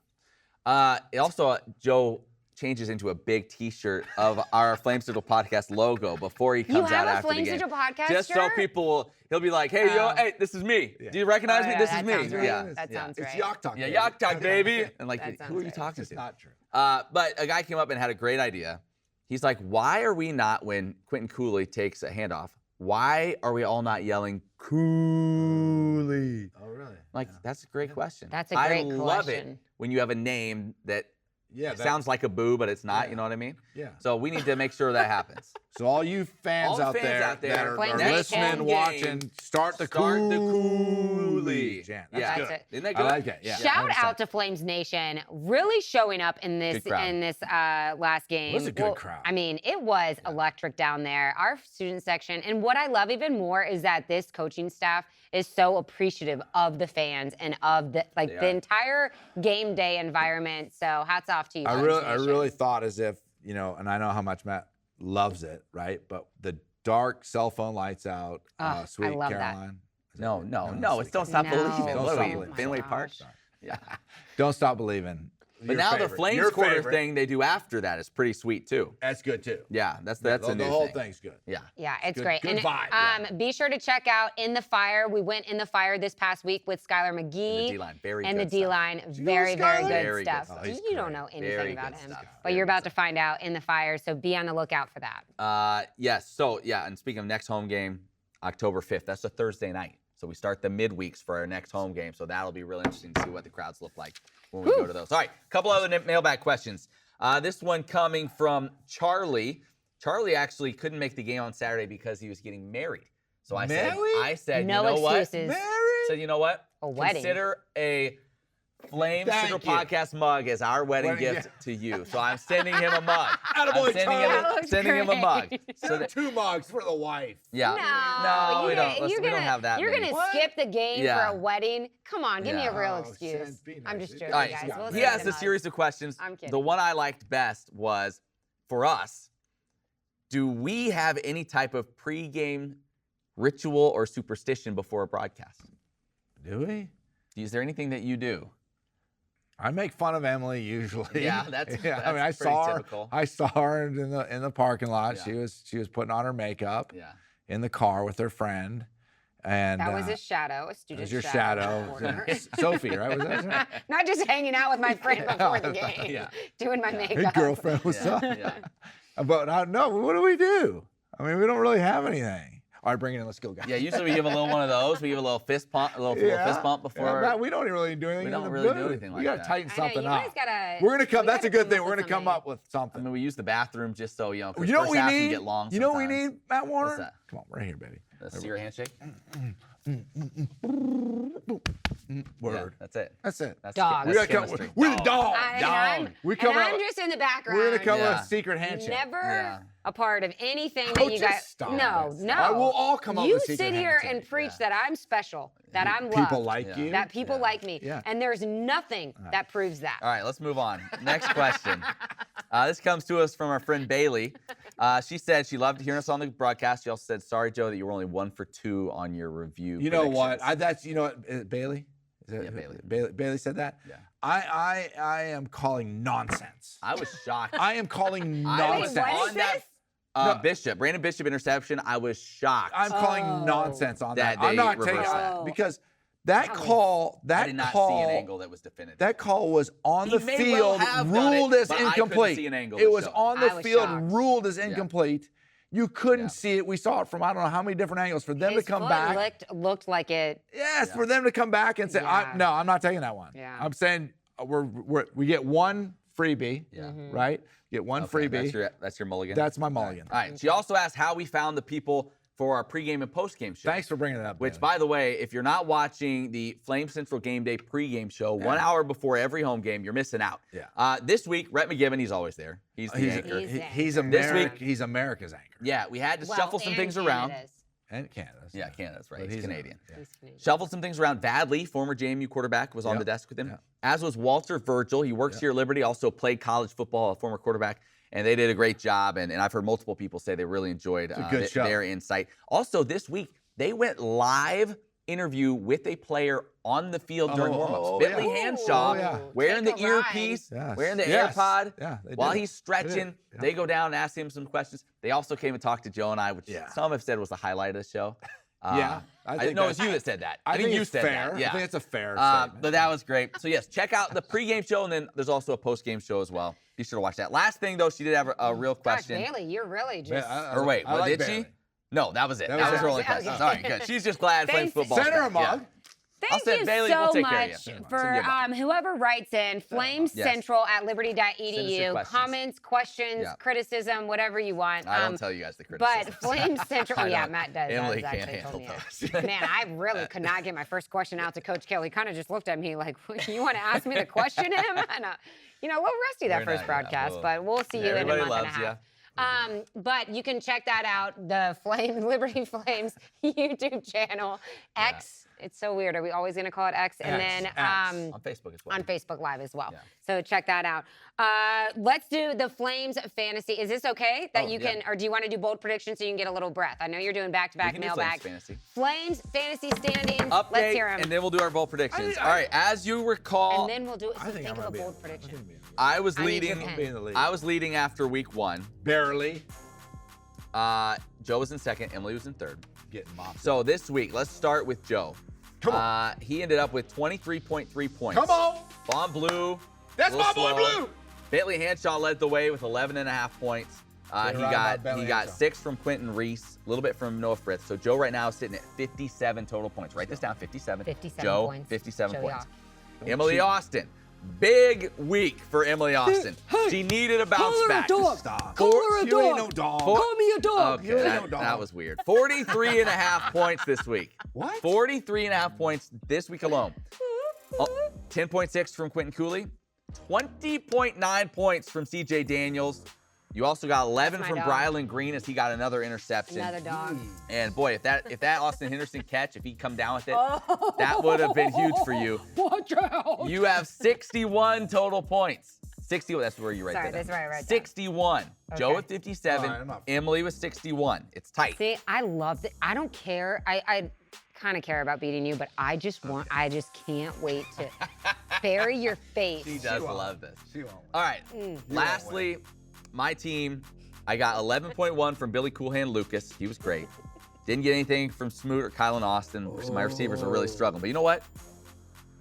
C: Also, Joe changes into a big T-shirt of our Flame Sigil podcast logo before he comes
A: have
C: out
A: a
C: after
A: Flame
C: the game.
A: Sigil podcast
C: Just so
A: shirt?
C: people will, he'll be like, hey, yo,
A: Oh.
C: hey, this is me.
B: Yeah.
C: Do you recognize me?
A: yeah,
C: This
A: that
C: is me.
A: sounds right.
C: Yeah.
A: That
C: yeah.
A: sounds
B: It's
A: right.
B: Yak Talk.
C: Yeah,
B: baby.
C: Yak Talk, baby. And like,
A: That
C: who
A: sounds
C: are you
A: right.
C: talking
B: It's
C: to?
B: not true.
C: But a guy came up and had a great idea. He's like, why are we not, when Quentin Cooley takes a handoff, why are we all not yelling, Cooley?
B: Oh, really?
C: Like, that's a great question.
A: That's a great
C: I love it
A: question.
C: when you have a name that
B: Yeah.
C: sounds like a boo, but it's not.
B: Yeah.
C: You know what I mean?
B: Yeah.
C: So we need to make sure that happens.
B: So all you fans,
C: All the
B: out,
C: fans
B: there
C: out there,
B: that are,
A: Flame
B: are
A: Nation.
B: listening,
C: Next home
B: watching,
C: game,
B: start the Cooley chant. That's
C: Yeah.
B: good.
A: That's it.
C: Isn't that
B: I
C: good?
B: like it. Yeah.
A: Shout
B: 100%.
A: out to Flames Nation, really showing up in this
C: Good crowd.
A: last game.
B: It was a good crowd.
A: I mean, it was electric down there. Our student section, and what I love even more is that this coaching staff is so appreciative of the fans and of the
C: They
A: the
C: are.
A: entire game day environment. So hats off to you.
B: I
A: Flames
B: really
A: Nation.
B: thought as if, and I know how much Matt loves it, right? But the dark cell phone lights out,
A: I
B: Sweet
A: love that.
B: Caroline. Is
C: No,
B: it?
C: no, it's Don't Stop
A: No.
C: Believing.
B: Don't
C: What
B: Stop
C: are we,
B: Believing.
C: Fenway
A: Oh my
C: Park?
A: gosh.
C: Yeah.
B: Don't Stop believing.
C: But
B: Your
C: now the
B: favorite.
C: Flames
B: Your
C: quarter
B: favorite.
C: thing they do after that is pretty sweet too.
B: That's good too.
C: Yeah, that's
B: the,
C: a new
B: the whole
C: thing.
B: thing's good.
C: Yeah.
A: Yeah, it's
B: Good-
A: great.
B: good
A: and
B: vibe, yeah.
A: be sure to check out In the Fire. We went In the Fire this past week with Skylar
C: And
A: McGee.
C: the D-line, very
A: and
C: good
A: the
C: stuff.
A: D-line,
B: you know
A: very, very
B: Skylar?
A: good
C: Very good
A: stuff.
C: stuff.
B: Oh, he's
A: You don't
B: great.
A: know anything
C: Very
A: about
C: good
A: him,
C: stuff.
A: but you're about to find out In the Fire, so be on the lookout for that.
C: Yes. So yeah, and speaking of next home game, October 5th. That's a Thursday night. So we start the midweeks for our next home game. So that'll be really interesting to see what the crowds look like when we go to those. All right, a couple other mailbag questions. This one coming from Charlie. Charlie actually couldn't make the game on Saturday because he was getting married. So I
B: Married?
C: said,
A: No
C: you know what?
A: excuses.
B: Married?
C: So you know what?
A: A wedding.
C: Consider a Flames
B: Thank
C: Central
B: you.
C: Podcast mug as our wedding
B: Wedding
C: gift to you. So I'm sending him a mug.
B: Attaboy,
C: I'm sending him a mug. So that,
B: 2 mugs for the wife.
C: yeah. No, we don't. Listen, we don't have that.
A: You're
C: many.
A: gonna skip the game
C: Yeah.
A: for a wedding? Come on, give me a
C: Yeah.
A: real
B: Oh,
A: excuse.
B: Sans, be
A: I'm
B: nice.
A: just joking,
C: All right,
A: guys. We'll
C: he
A: send
C: asked
A: him
C: a series of questions.
A: I'm kidding.
C: The one I liked best was, for us, do we have any type of pregame ritual or superstition before a broadcast?
B: Do we?
C: Is there anything that you do?
B: I make fun of Emily usually.
C: Yeah, that's
B: I mean, I
C: pretty
B: saw her.
C: typical.
B: I saw her in the parking lot.
C: Yeah.
B: She was putting on her makeup
C: Yeah.
B: in the car with her friend, and
A: That was a shadow, a
B: that
A: student
B: was your
A: shadow.
B: shadow, Sophie, right? Was that?
A: Not just hanging out with my friend before the game,
C: Yeah.
A: doing my
B: Hey,
A: makeup.
B: girlfriend, what's
C: Yeah,
B: up?
C: yeah.
B: But no, what do we do? I mean, we don't really have anything. All right, bring it in. Let's go, guys.
C: Yeah, usually we give a little one of those. We give a little fist pump, a little fist bump before.
B: Yeah, we don't really do anything.
C: We don't
B: in the
C: really do
B: booth.
C: anything
B: We
C: like
B: gotta
C: that.
B: tighten
A: I know,
B: something
A: you
B: up.
A: guys gotta.
B: We're gonna come.
A: we
B: That's a
A: gotta
B: good thing.
A: come
B: We're
A: up
B: gonna
A: with
B: come
A: something.
B: up with
C: I
B: something.
C: mean, we use the bathroom just so, 'cause
B: You know what
C: first
B: we
C: half can
B: need?
C: get long
B: You know what we
C: sometimes.
B: need, Matt Warner?
C: What's that?
B: Come on, right here, baby.
C: A secret handshake?
B: Word.
C: Yeah, that's it.
B: That's it.
C: That's
A: Dog.
B: We
C: That's
B: gotta come.
C: chemistry.
B: We're the dog.
A: And
B: Dog.
A: I'm,
B: We
A: and
B: coming
A: I'm
B: up.
A: just in the background.
B: We're gonna come
C: Yeah.
B: with a secret handshake.
A: Never
C: Yeah.
A: a part of anything
B: Oh,
A: that you
B: just
A: guys.
B: stop
A: No,
B: it.
A: no.
B: I will all come up
A: You
B: with secret
A: sit here and
B: handshake.
A: preach that I'm special, that I'm loved,
B: People like
C: Yeah.
B: you.
A: that people like me,
B: Yeah.
A: and there's nothing that proves that.
C: All right, let's move on. Next question. This comes to us from our friend Bailey. She said she loved hearing us on the broadcast. She also said, "Sorry, Joe, that you were only 1 for 2 on your review."
B: You know what?
C: predictions."
B: You know what? Bailey. Is that,
C: Yeah, Bailey.
B: Bailey said that.
C: Yeah.
B: I am calling nonsense.
C: I was shocked.
B: I am calling
C: I was
B: nonsense.
A: what is
C: on that
A: this?
B: No.
C: Bishop, Brandon Bishop interception. I was shocked.
B: I'm calling
A: Oh.
B: nonsense on
C: That
B: that. I'm
C: they
B: not taking
C: reversed
A: that.
B: because that
A: That was-
B: call. That
C: I did not
B: call.
C: see an angle that was definitive.
B: That call was on
C: He
B: the
C: may
B: field,
C: well have done
B: ruled
C: it,
B: as
C: but I couldn't
B: incomplete.
C: see an angle
B: It
C: that
B: was
C: showed.
B: on the
A: I was
B: field,
A: shocked.
B: ruled as incomplete. You couldn't
C: Yeah.
B: see it. We saw it from I don't know how many different angles. For them
A: His
B: to come
A: foot
B: back,
A: looked like it.
B: yes,
C: Yeah.
B: for them to come back and say,
A: Yeah.
B: no, I'm not taking that one.
A: Yeah.
B: I'm saying we get one freebie,
C: Yeah.
A: Mm-hmm.
B: right? Get one
C: Okay,
B: freebie.
C: That's your mulligan.
B: That's my mulligan.
C: All right. She also asked how we found the people for our pregame and postgame show.
B: Thanks for bringing it up.
C: Which,
B: Bailey.
C: by the way, if you're not watching the Flame Central Game Day pregame show 1 hour before every home game, you're missing out.
B: Yeah.
C: This week, Rhett McGibbon, he's always there. He's the anchor.
A: He's
C: This week-
B: He's America's anchor.
C: Yeah, we had to
A: Well,
C: shuffle some
A: and
C: things around.
A: Canada's.
B: And Canada's.
C: Yeah, Canada's right.
B: But
C: He's
B: he's
C: Canadian.
B: Yeah.
A: He's Canadian.
C: Shuffled some things around. Vadley, former JMU quarterback, was on
B: Yep.
C: the desk with him.
B: Yep.
C: As was Walter Virgil. He works here at Liberty, also played college football, a former quarterback, and they did a great job. And I've heard multiple people say they really enjoyed
B: a good show.
C: their insight. Also, this week, they went live interview with a player on the field during warmups. Bentley
B: yeah.
C: Hanshaw,
B: Oh, yeah.
C: wearing the
A: Take a ride.
C: earpiece,
B: Yes.
C: wearing the
B: Yes.
C: AirPod.
B: Yeah, they
C: While
B: did.
C: he's stretching,
B: They did. Yeah.
C: they go down and ask him some questions. They also came and talked to Joe and I, which
B: Yeah.
C: some have said was the highlight of the show.
B: Yeah,
C: I
B: I
C: think
B: think
C: no, it was
B: that's-
C: you that said that.
B: I think
C: you
B: it's
C: said
B: fair.
C: that. Yeah.
B: I think it's a fair statement.
C: But that was great. So yes, check out the pregame show, and then there's also a postgame show as well. Be sure to watch that. Last thing though, she did have a real
A: Gosh,
C: question.
A: Bailey, you're really
B: Man,
A: just.
C: Or wait,
B: I
C: what
B: like
C: did
B: Bailey.
C: she? No, that was it.
B: That
C: That
B: was
C: was her
B: it.
C: only
A: Okay.
C: question. All right, good. She's just glad Flames
A: Thanks.
C: football.
B: Send her a mug.
A: Thank
C: send
A: you
C: Bailey,
A: so
C: we'll take care of
A: much
C: you. Send
A: for
C: you a mug.
A: whoever writes in Flames
C: Yes.
A: Central at
C: your
A: liberty.edu.
C: questions.
A: Comments, questions,
C: Yeah.
A: criticism, whatever you want.
C: I don't tell you guys the criticism.
A: But Flames Central,
C: I
A: yeah,
C: don't.
A: Matt does.
C: Emily
A: That's
C: can't
A: actually told
C: handle
A: me
C: those.
A: Man, I really could not get my first question out to Coach Kelly. He kind of just looked at me like, you want to ask me the question, Em? And, a little rusty that
C: We're
A: first
C: not, yeah,
A: broadcast,
C: well,
A: but we'll see you in a
C: everybody
A: month and a
C: loves
A: half.
C: ya.
A: But you can check that out, the Liberty Flames YouTube channel, X. It's so weird. Are we always going to call it X? And then
B: X.
C: on Facebook as well.
A: on Facebook Live as well.
C: Yeah.
A: So check that out. Let's do the Flames fantasy. Is this okay that
C: Oh,
A: you
C: yeah.
A: can, or do you want to do bold predictions so you can get a little breath? I know you're doing back-to-back
C: We can do
A: mailbag.
C: Flames fantasy.
A: Flames fantasy standings.
C: Update,
A: Let's hear them.
C: and then we'll do our bold predictions.
B: I-
C: All right, as you recall,
A: And then we'll do it. So
B: I think
A: think
B: I'm
A: of a
B: gonna be.
A: bold prediction.
C: I was
A: I need your
C: leading.
A: pen.
B: Be in the lead.
C: I was leading after week 1.
B: Barely
C: Joe was in second. Emily was in third.
B: getting mopped.
C: So this week, let's start with Joe.
B: Come on.
C: He ended up with 23.3 points.
B: Come on.
C: Von Blue.
B: That's
C: a
B: my
C: little
B: boy
C: slower.
B: Blue.
C: Bentley Hanshaw led the way with 11.5 points. He
B: right about
C: got
B: Bentley
C: he got
B: Hanshaw.
C: 6 from Quentin Reese, a little bit from Noah Fritz. So Joe right now is sitting at 57 total points. Write this down, 57.
A: 57
C: Joe,
A: points.
C: 57
A: Joey
C: points.
A: off.
C: Emily
B: cheat.
C: Austin. Big week for Emily Austin.
F: Hey,
C: She needed a bounce
F: call her a
C: back.
F: dog.
B: Stop.
F: Call her a
B: You ain't
F: dog.
B: no dog.
F: Call me a dog.
C: Okay,
B: You ain't
C: that,
B: no dog.
C: that was weird. 43.5 points this week.
B: What?
C: 43.5 points this week alone. 10.6 from Quentin Cooley. 20.9 points from CJ Daniels. You also got 11
A: That's my
C: from
A: dog.
C: Brylan Green as he got another interception.
A: Another dog.
C: And boy, if that Austin Henderson catch, if he'd come down with it, that would have been huge for you.
D: Watch out.
C: You have 61 total points. 61, that's where you write
A: Sorry,
C: that down.
A: that's where I write that.
C: 61. Joe
A: Okay.
C: with 57.
B: All right, I'm not-
C: Emily with 61. It's tight.
A: See, I love it. I don't care. I kind of care about beating you, but I just can't wait to bury your face.
C: She does love this.
B: She won't.
C: All right. Lastly, my team, I got 11.1 from Billy Coolhand Lucas. He was great. Didn't get anything from Smoot or Kylan Austin. My receivers are really struggling. But you know what?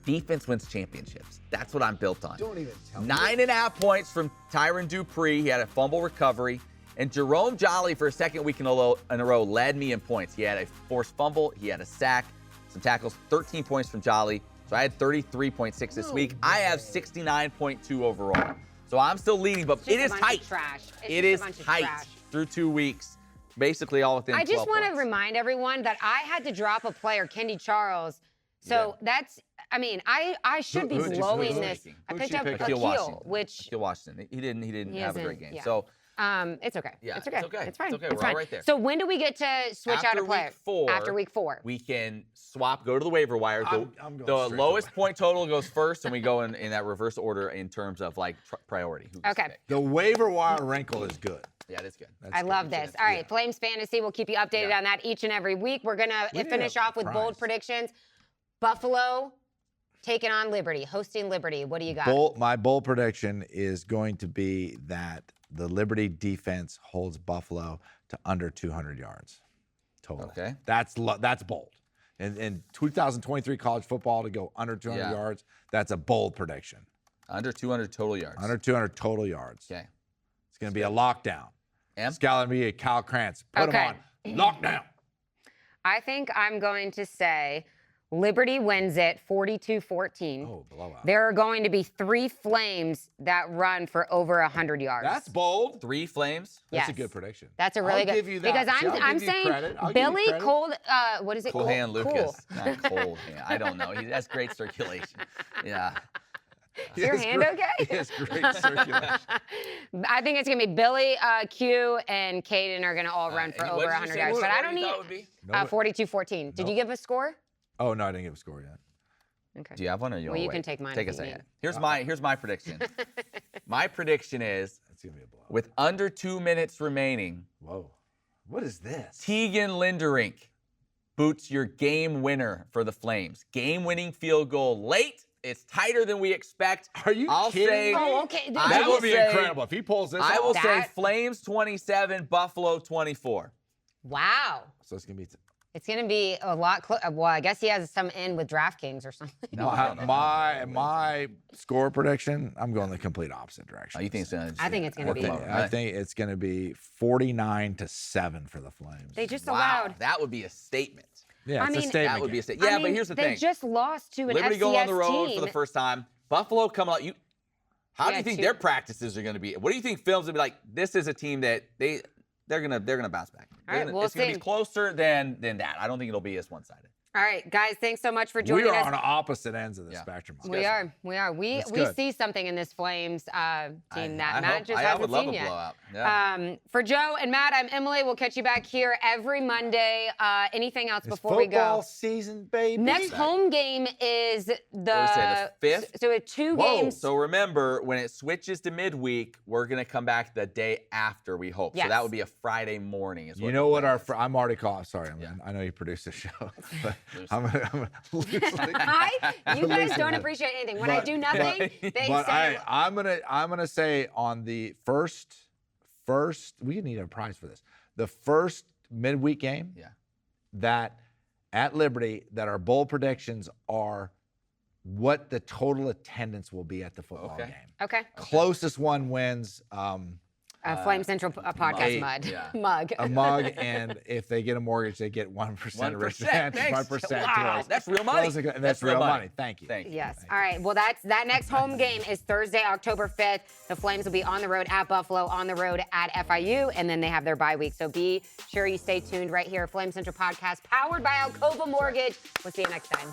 C: Defense wins championships. That's what I'm built on.
B: Don't even tell me.
C: 9.5 points from Tyron Dupree. He had a fumble recovery. And Jerome Jolly, for a second week in a row, led me in points. He had a forced fumble. He had a sack, some tackles, 13 points from Jolly. So I had 33.6 this week. I have 69.2 overall. So I'm still leading, but
A: It's
C: it
A: just
C: is
A: a bunch of
C: tight.
A: trash. It's
C: It
A: just
C: is
A: a bunch of
C: tight
A: trash.
C: through 2 weeks. Basically all within 12
A: I just want to
C: points.
A: remind everyone that I had to drop a player, Kendi Charles. So that's, I mean, I should be
B: who'd you-
A: blowing
B: who'd
A: this.
B: you-
A: I
B: who'd
A: picked
B: you
A: up
B: pick up?
C: Akil
A: Akil,
C: Washington.
A: which
C: Akil Washington. He didn't
A: he
C: have a
A: isn't-
C: great game.
A: yeah.
C: So
A: it's okay.
C: Yeah,
A: it's okay.
C: it's okay.
A: It's fine.
C: It's okay.
A: It's
C: We're all
A: fine.
C: right there.
A: So when do we get to switch out a player?
C: week 4,
A: After week 4.
C: we can swap, go to the waiver wire.
B: I'm going
C: The
B: straight to the
C: lowest
B: waiver.
C: point total goes first, and we go in that reverse order in terms of like priority. Who gets
A: Okay.
C: picked.
B: The waiver wire wrinkle is good.
C: Yeah, that's good.
B: That's
A: I
B: good.
A: love this. All right, Flames Fantasy. We'll keep you updated
C: Yeah.
A: on that each and every week. We're going
B: We
A: to
B: need
A: finish
B: a
A: off with bold
B: prize.
A: predictions. Buffalo taking on Liberty, hosting Liberty. What do you got?
B: My bold prediction is going to be that the Liberty defense holds Buffalo to under 200 yards total.
C: Okay.
B: That's bold. In 2023 college football to go under 200
C: Yeah.
B: yards, that's a bold prediction.
C: Under 200 total yards.
B: Under 200 total yards.
C: Okay.
B: It's going to be a lockdown.
C: Em?
B: It's got to be a Kyle Krantz. Put
A: Okay.
B: him on. Lockdown.
A: I think I'm going to say Liberty wins it 42-14.
B: Oh, blowout.
A: There are going to be 3 Flames that run for over 100 yards.
B: That's bold.
C: 3 Flames.
B: That's a
A: Yes.
B: good prediction.
A: That's a really
B: I'll
A: good.
B: give you that.
A: Because
B: See, I'll
A: I'm
B: give you
A: saying
B: credit. I'll give you
A: Billy
B: credit.
A: Cold. What is it?
C: Cool hand
A: Cool.
C: Lucas. Not cold hand. I don't know. He has great circulation. Yeah.
B: He
A: Your
B: has
A: hand
B: great-
A: okay?
B: He has great circulation.
A: I think it's gonna be Billy, Q, and Kaden are gonna all run for
C: And
A: over
C: what did you
A: 100
C: say?
A: yards.
C: What
A: But I
C: you
A: don't need
C: thought it would be?
A: 42-14. Did you give a score?
B: Oh, no, I didn't give a score yet.
A: Okay.
C: Do you have one or you
A: Well,
C: wanna
A: you can
C: wait?
A: take mine
C: Take a
A: if you
C: second.
A: need.
C: Here's my prediction. My prediction is
B: That's going to be a blowout.
C: with under 2 minutes remaining,
B: Whoa. What is this?
C: Tegan Linderink boots your game winner for the Flames. Game-winning field goal late. It's tighter than we expect.
B: Are you
C: I'll
B: kidding
C: say,
B: me?
A: Oh, okay.
C: I
B: That
C: will
B: would be
C: say-
B: incredible. If he pulls this
C: I will
B: off.
C: say
A: That-
C: Flames 27, Buffalo 24.
A: Wow.
B: So it's going to be...
A: It's gonna be a lot closer. Well, I guess he has some in with DraftKings or something.
C: No, I don't know.
B: My score prediction, I'm going the complete opposite direction.
C: Oh, you think it's gonna?
A: I think it's gonna be-
B: I think it's going to be 49-7 for the Flames.
A: They just
C: Wow,
A: allowed.
C: that would be a statement.
B: Yeah,
A: I
B: it's
A: mean-
B: a statement.
C: That would be a
B: game.
C: statement. Yeah,
A: I mean,
C: but here's the
A: they
C: thing.
A: just lost to an
C: Liberty
A: FCS
C: go on the road
A: team.
C: for the first time. Buffalo come out. How do
A: Yeah,
C: you think
A: 2
C: their practices are going to be? What do you think films will be like? This is a team that they're gonna bounce back.
A: All right, we'll
C: it's going to
A: see.
C: be closer than that. I don't think it'll be as one-sided.
A: All right, guys, thanks so much for joining
B: We are
A: us.
B: on opposite ends of the
C: Yeah.
B: spectrum.
A: We are. We
B: That's
A: we
B: good.
A: see something in this Flames team that
C: I
A: Matt
C: hope-
A: just
C: I
A: hasn't
C: would love
A: seen
C: a
A: yet.
C: blowout. Yeah.
A: For Joe and Matt, I'm Emily. We'll catch you back here every Monday. Anything else
B: It's
A: before we
B: football
A: go?
B: season, baby.
A: Next home game is
C: What do we say, the 5th?
A: So we have 2
B: Whoa.
A: games.
C: So remember, when it switches to midweek, we're going to come back the day after, we hope.
A: Yes.
C: So that would be a Friday morning.
B: You know what I'm already caught. Sorry,
C: Yeah.
B: I know you produce the show, but
C: Loosely.
B: I'm gonna loosely.
A: You guys
B: Listen,
A: don't appreciate anything. When I
B: but-
A: do nothing, they
B: But
A: say.
B: I'm gonna say on the first we need a prize for this. The first midweek game,
C: Yeah.
B: that at Liberty, that our bold predictions are what the total attendance will be at the football
C: Okay.
B: game.
A: Okay.
B: Closest one wins
A: Flame Central podcast mug.
C: yeah.
A: Mug.
B: a mug, and if they get a mortgage, they get 1%
C: 1%. Thanks.
B: 1%
C: Wow,
B: towards
C: that's real money.
B: closing- and that's real money. Thank you.
C: Thank you.
A: Yes. All right. Well, that next home game is Thursday, October 5th. The Flames will be on the road at Buffalo, on the road at FIU, and then they have their bye week. So be sure you stay tuned right here. Flame Central Podcast, powered by Alcova Mortgage. We'll see you next time.